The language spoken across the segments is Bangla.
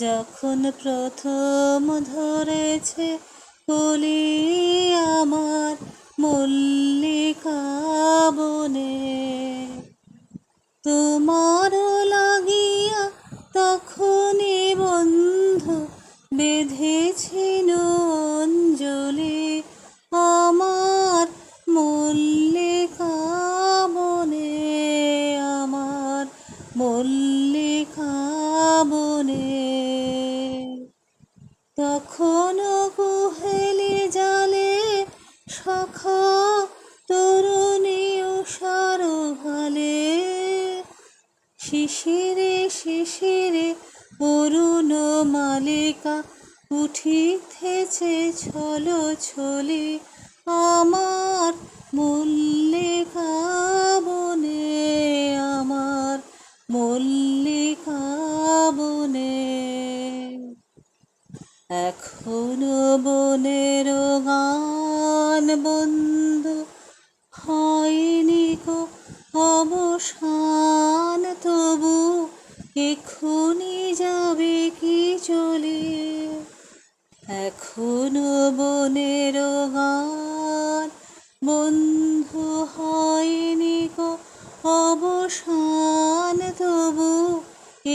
যখন প্রথম ধরেছে কলি আমার মল্লিকা বনে, তোমার লাগিয়া তখনই বন্ধু বেঁধেছিল অঞ্জলি আমার মল্লিকা বনে, আমার মল্লিকা বনে। তখনও কুহেলি জালে সখা তরুণী উষার ভালে, শিশিরে শিশিরে অরুণ মালিকা উঠিতেছে ছলো ছলি আমার মল্লিকা বনে, আমার মল্লিকা বনে। এখনো বনের গান বন্ধু হয়নি কো অবসান, তবু এক্ষুনি যাবে কি চলে। এখনো বনের গান বন্ধু হয়নি কো অবসান, তবু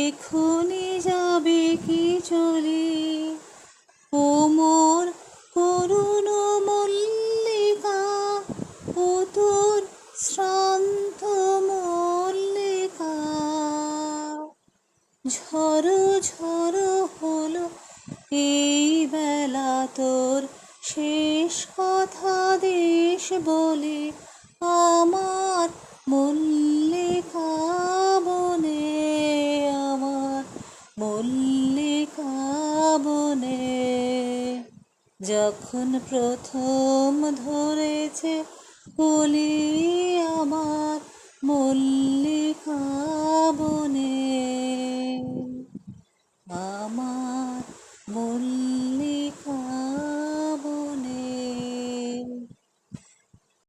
এক্ষুনি যাবে কি চলে। ও মোর করুণ মল্লিকা, ও তোর শ্রান্ত মল্লিকা, ঝড়ো ঝড়ো হলো এই বেলা তোর শেষ কথা দেশ বলে আমার মল্লিকা বনে, আমার মল্লিকা বনে। যখন প্রথম ধরেছে কলি আমার মল্লিকা বনে, আমার মল্লিকা